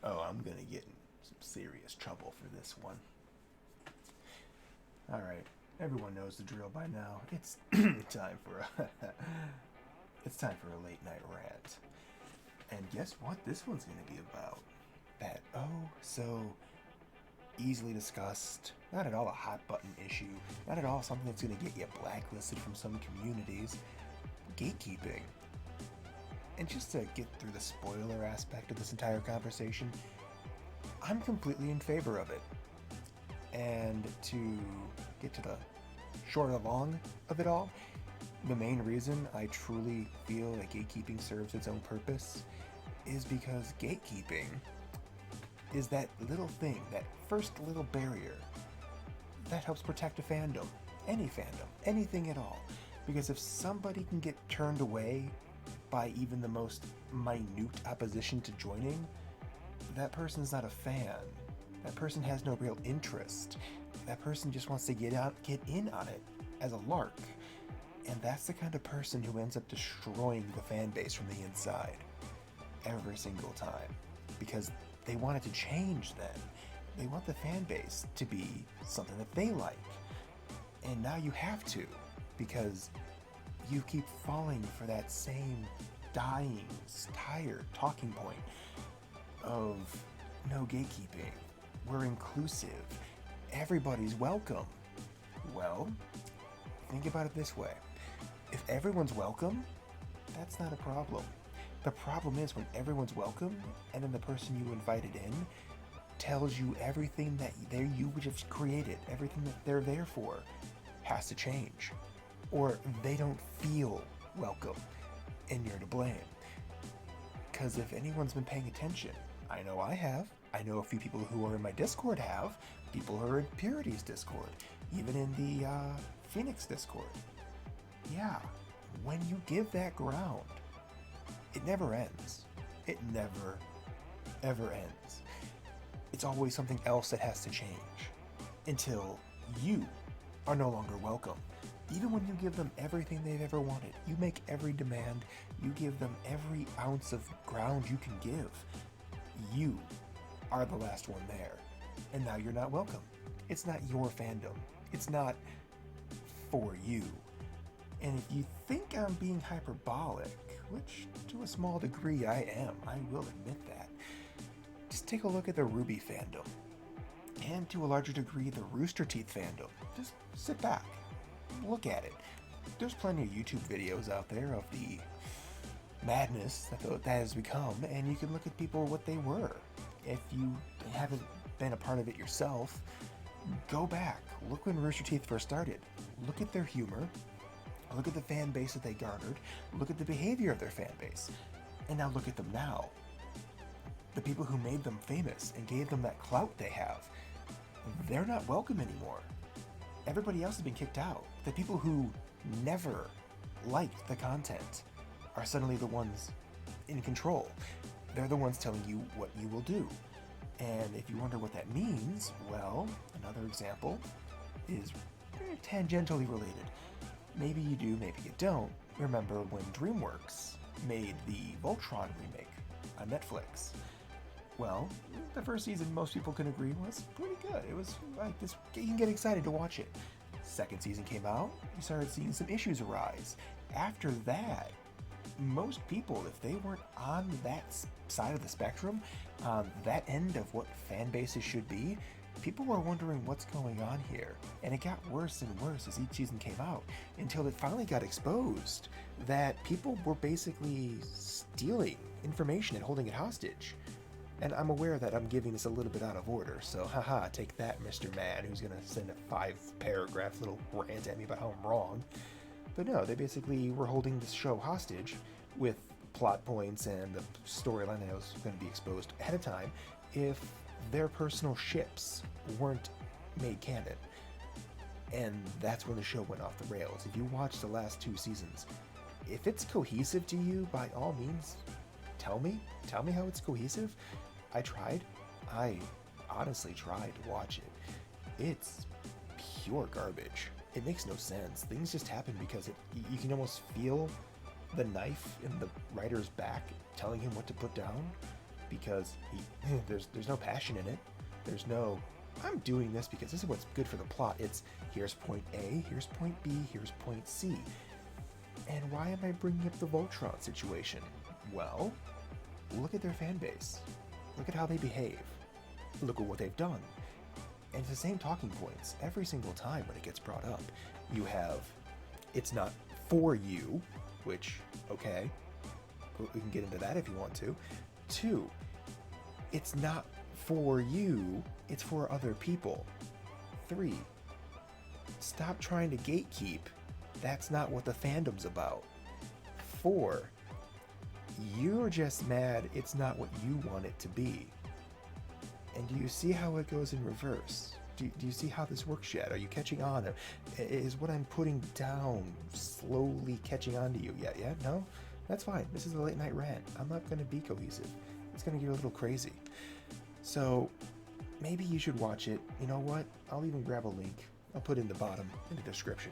Oh, I'm gonna get in some serious trouble for this one. All right, everyone knows the drill by now. It's time for a it's time for a late night rant. And guess what? This one's gonna be about that so easily discussed, not at all a hot button issue, not at all something that's gonna get you blacklisted from some communities. Gatekeeping. And just to get through the spoiler aspect of this entire conversation, I'm completely in favor of it. And to get to the short and long of it all, the main reason I truly feel that gatekeeping serves its own purpose is because gatekeeping is that little thing, that first little barrier that helps protect a fandom, any fandom, anything at all. Because if somebody can get turned away by even the most minute opposition to joining, that person's not a fan. That person has no real interest. That person just wants to get in on it as a lark. And that's the kind of person who ends up destroying the fan base from the inside every single time. Because they want it to change then. They want the fan base to be something that they like. And now you have to, because you keep falling for that same dying, tired talking point of no gatekeeping. We're inclusive. Everybody's welcome. Well, think about it this way. If everyone's welcome, that's not a problem. The problem is when everyone's welcome and then the person you invited in tells you everything that you just created, everything that they're there for, has to change. Or they don't feel welcome and you're to blame. Because if anyone's been paying attention, I know I have. I know a few people who are in my Discord have. People who are in Purity's Discord. Even in the Phoenix Discord. Yeah, when you give that ground, it never ends. It never, ever ends. It's always something else that has to change. Until you are no longer welcome. Even when you give them everything they've ever wanted, you make every demand, you give them every ounce of ground you can give, you are the last one there. And now you're not welcome. It's not your fandom. It's not for you. And if you think I'm being hyperbolic, which to a small degree I am, I will admit that, just take a look at the Ruby fandom. And to a larger degree, the Rooster Teeth fandom. Just sit back. Look at it. There's plenty of YouTube videos out there of the madness that has become, and you can look at people what they were. If you haven't been a part of it yourself, go back. Look when Rooster Teeth first started. Look at their humor. Look at the fan base that they garnered. Look at the behavior of their fan base. And now look at them now. The people who made them famous and gave them that clout they have, they're not welcome anymore. Everybody else has been kicked out. The people who never liked the content are suddenly the ones in control. They're the ones telling you what you will do. And if you wonder what that means, well, another example is tangentially related. Maybe you do, maybe you don't. Remember when DreamWorks made the Voltron remake on Netflix? Well, the first season, most people can agree, was pretty good. It was like this, you can get excited to watch it. Second season came out, you started seeing some issues arise. After that, most people, if they weren't on that side of the spectrum, on that end of what fan bases should be, people were wondering what's going on here. And it got worse and worse as each season came out, until it finally got exposed that people were basically stealing information and holding it hostage. And I'm aware that I'm giving this a little bit out of order, so haha, take that, Mr. Man, who's gonna send a 5-paragraph little rant at me about how I'm wrong. But no, they basically were holding this show hostage with plot points and the storyline that was going to be exposed ahead of time if their personal ships weren't made canon. And that's when the show went off the rails. If you watch the last 2 seasons, if it's cohesive to you, by all means, tell me how it's cohesive. I tried. I honestly tried to watch it. It's pure garbage. It makes no sense. Things just happen because you can almost feel the knife in the writer's back telling him what to put down because there's no passion in it. There's no, I'm doing this because this is what's good for the plot. It's here's point A, here's point B, here's point C. And why am I bringing up the Voltron situation? Well, look at their fan base. Look at how they behave. Look at what they've done. And it's the same talking points every single time when it gets brought up. You have, it's not for you, which, okay, we can get into that if you want to. 2, it's not for you, it's for other people. 3, stop trying to gatekeep. That's not what the fandom's about. 4, you're just mad it's not what you want it to be. And do you see how it goes in reverse? Do you see how this works yet? Are you catching on? Is what I'm putting down slowly catching on to you yet? Yeah? No? That's fine. This is a late night rant. I'm not going to be cohesive. It's going to get a little crazy. So maybe you should watch it. You know what? I'll even grab a link. I'll put it in the bottom in the description.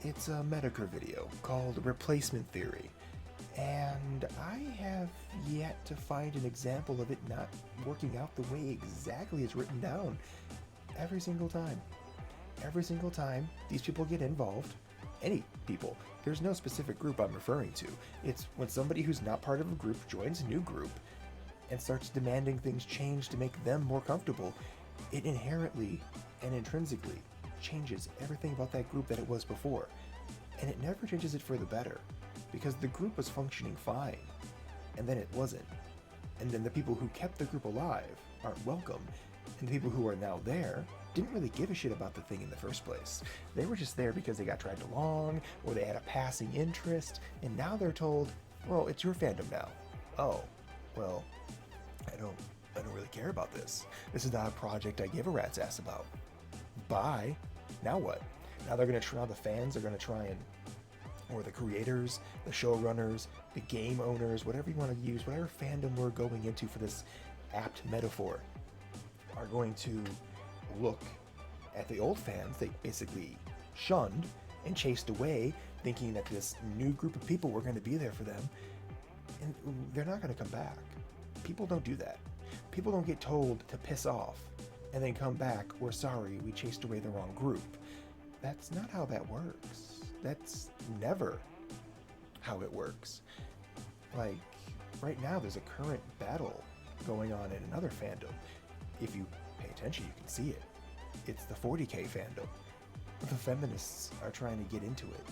It's a Medicare video called Replacement Theory. And I have yet to find an example of it not working out the way exactly it's written down. Every single time. Every single time these people get involved, any people, there's no specific group I'm referring to. It's when somebody who's not part of a group joins a new group and starts demanding things change to make them more comfortable, it inherently and intrinsically changes everything about that group that it was before. And it never changes it for the better, because the group was functioning fine, and then it wasn't. And then the people who kept the group alive aren't welcome, and the people who are now there didn't really give a shit about the thing in the first place. They were just there because they got dragged along, or they had a passing interest, and now they're told, well, it's your fandom now. Oh, well, I don't really care about this. This is not a project I give a rat's ass about. Bye. Now what? Now they're gonna try, now the fans are gonna try and, or the creators, the showrunners, the game owners, whatever you want to use, whatever fandom we're going into for this apt metaphor, are going to look at the old fans they basically shunned and chased away, thinking that this new group of people were going to be there for them, and they're not going to come back. People don't do that. People don't get told to piss off and then come back, we're sorry, we chased away the wrong group. That's not how that works. That's never how it works. Like, right now there's a current battle going on in another fandom. If you pay attention, you can see it. It's the 40K fandom. The feminists are trying to get into it,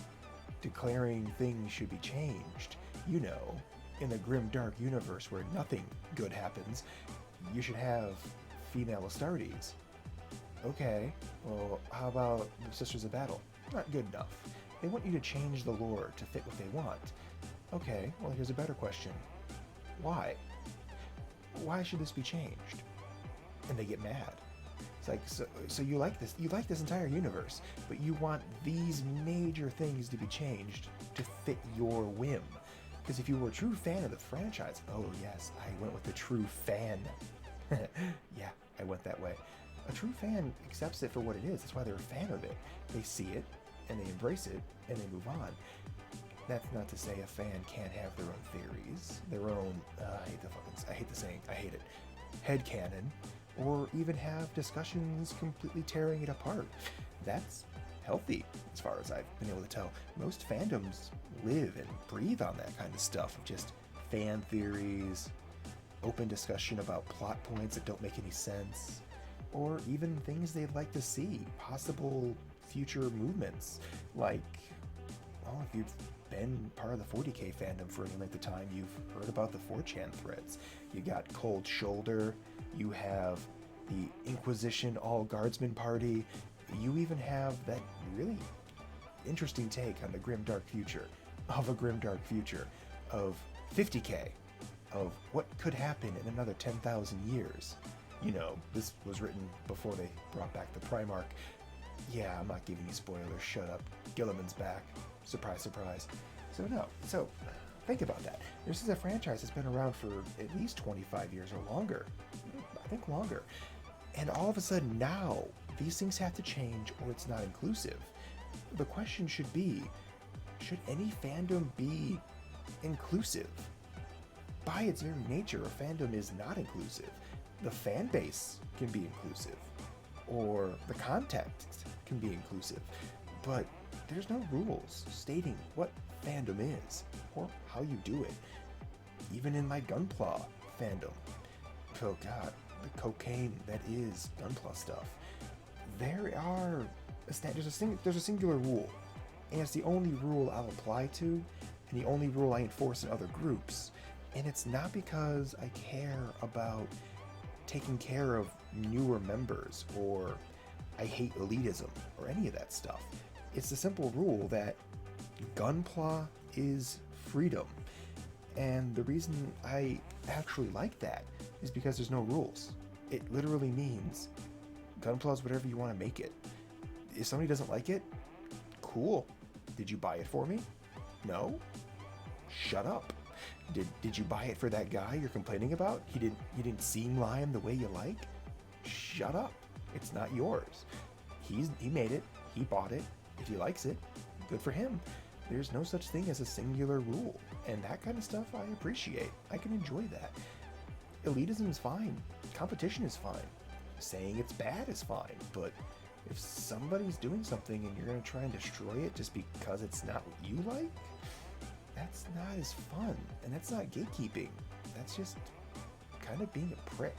declaring things should be changed. You know, in a grim, dark universe where nothing good happens, you should have female Astartes. Okay, well, how about the Sisters of Battle? Not good enough. They want you to change the lore to fit what they want. Okay, well, here's a better question. Why? Why should this be changed? And they get mad. It's like, so you like this entire universe, but you want these major things to be changed to fit your whim. Because if you were a true fan of the franchise, oh yes, I went with the true fan. Yeah, I went that way. A true fan accepts it for what it is. That's why they're a fan of it. They see it, and they embrace it, and they move on. That's not to say a fan can't have their own theories, their own, I hate the saying, I hate it, headcanon, or even have discussions completely tearing it apart. That's healthy, as far as I've been able to tell. Most fandoms live and breathe on that kind of stuff, of just fan theories, open discussion about plot points that don't make any sense, or even things they'd like to see, possible future movements. Like, well, if you've been part of the 40K fandom for any length of time, you've heard about the 4chan threads. You got Cold Shoulder, you have the Inquisition All Guardsmen Party, you even have that really interesting take on the grimdark future of a grimdark future of 50K, of what could happen in another 10,000 years. You know, this was written before they brought back the Primarch. Yeah, I'm not giving you spoilers, shut up. Gilliman's back. Surprise, surprise. So no, so think about that. This is a franchise that's been around for at least 25 years or longer. I think longer. And all of a sudden now, these things have to change or it's not inclusive. The question should be, should any fandom be inclusive. By its very nature, a fandom is not inclusive. The fan base can be inclusive, or the context can be inclusive, but there's no rules stating what fandom is or how you do it. Even in my Gunpla fandom, oh god, the cocaine that is Gunpla stuff, there's a singular rule, and it's the only rule I'll apply to, and the only rule I enforce in other groups. And it's not because I care about taking care of newer members, or I hate elitism, or any of that stuff. It's the simple rule that Gunpla is freedom. And the reason I actually like that is because there's no rules. It literally means Gunpla is whatever you want to make it. If somebody doesn't like it, cool. Did you buy it for me? No? Shut up. Did you buy it for that guy you're complaining about? He didn't seem lime the way you like? Shut up. It's not yours. He made it. He bought it. If he likes it, good for him. There's no such thing as a singular rule, and that kind of stuff I appreciate. I can enjoy that. Elitism is fine. Competition is fine. Saying it's bad is fine, but if somebody's doing something and you're going to try and destroy it just because it's not what you like, that's not as fun, and that's not gatekeeping. That's just kind of being a prick.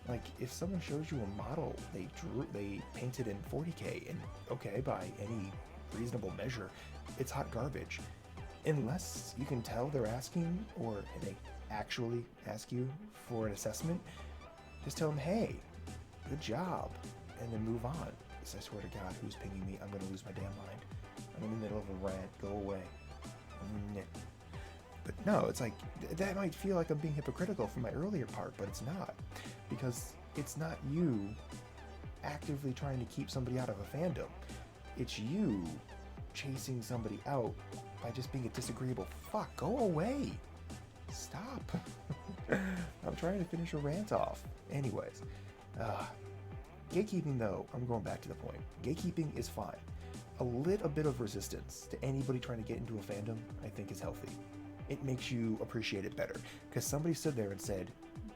Like, if someone shows you a model they painted in 40K, and okay, by any reasonable measure, it's hot garbage. Unless you can tell they're asking, or they actually ask you for an assessment, just tell them, hey, good job, and then move on. Because I swear to God, who's pinging me? I'm going to lose my damn mind. I'm in the middle of a rant. Go away. But no, it's like, that might feel like I'm being hypocritical from my earlier part, but it's not. Because it's not you actively trying to keep somebody out of a fandom. It's you chasing somebody out by just being a disagreeable fuck. Go away. Stop. I'm trying to finish a rant off. Anyways, gatekeeping though, I'm going back to the point. Gatekeeping is fine. A little bit of resistance to anybody trying to get into a fandom, I think, is healthy. It makes you appreciate it better. Because somebody stood there and said,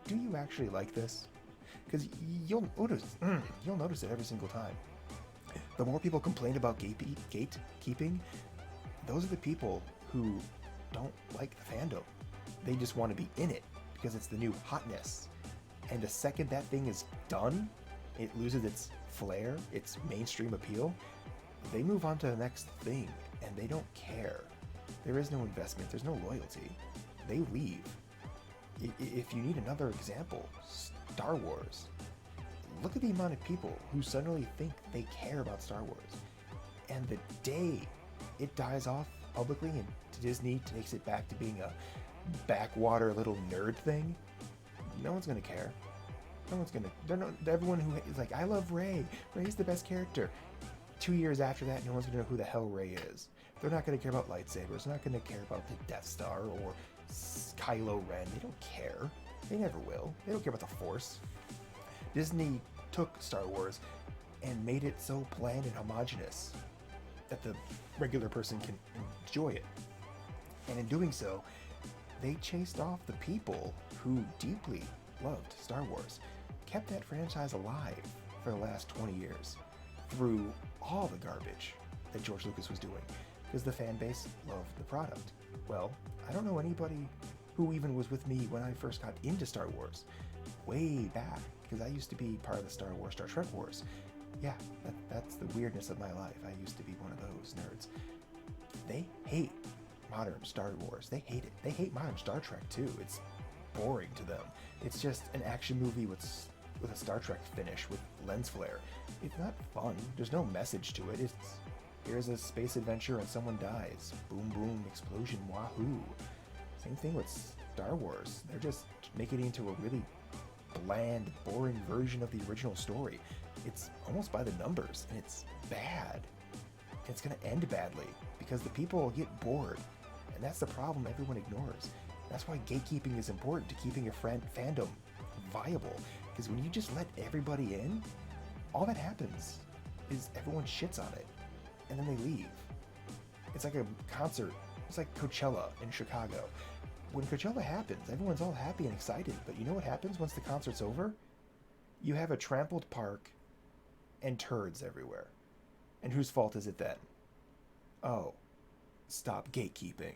do you actually like this? Because you'll notice it every single time. The more people complain about gatekeeping, those are the people who don't like the fandom. They just want to be in it because it's the new hotness. And the second that thing is done, it loses its flair, its mainstream appeal, they move on to the next thing, and they don't care. There is no investment, there's no loyalty. They leave. If you need another example, Star Wars. Look at the amount of people who suddenly think they care about Star Wars. And the day it dies off publicly and Disney takes it back to being a backwater little nerd thing, no one's gonna care. No one's gonna, everyone who is like, I love Rey, Rey's the best character. 2 years after that, no one's gonna know who the hell Rey is. They're not gonna care about lightsabers, they're not gonna care about the Death Star or Kylo Ren. They don't care. They never will. They don't care about the Force. Disney took Star Wars and made it so bland and homogenous that the regular person can enjoy it. And in doing so, they chased off the people who deeply loved Star Wars, kept that franchise alive for the last 20 years through all the garbage that George Lucas was doing, because the fan base loved the product. Well, I don't know anybody who even was with me when I first got into Star Wars, way back, because I used to be part of the Star Wars, Star Trek Wars. Yeah, that's the weirdness of my life. I used to be one of those nerds. They hate modern Star Wars. They hate it. They hate modern Star Trek too. It's boring to them. It's just an action movie with a Star Trek finish with lens flare. It's not fun. There's no message to it. It's here's a space adventure and someone dies. Boom, boom, explosion, wahoo. Same thing with Star Wars. They're just making it into a really bland, boring version of the original story. It's almost by the numbers, and it's bad. It's going to end badly because the people will get bored, and that's the problem everyone ignores. That's why gatekeeping is important to keeping your fandom viable, because when you just let everybody in, all that happens is everyone shits on it, and then they leave. It's like a concert It's like Coachella in Chicago. When Coachella happens, everyone's all happy and excited, but you know what happens once the concert's over? You have a trampled park and turds everywhere. And whose fault is it then? Oh, stop gatekeeping.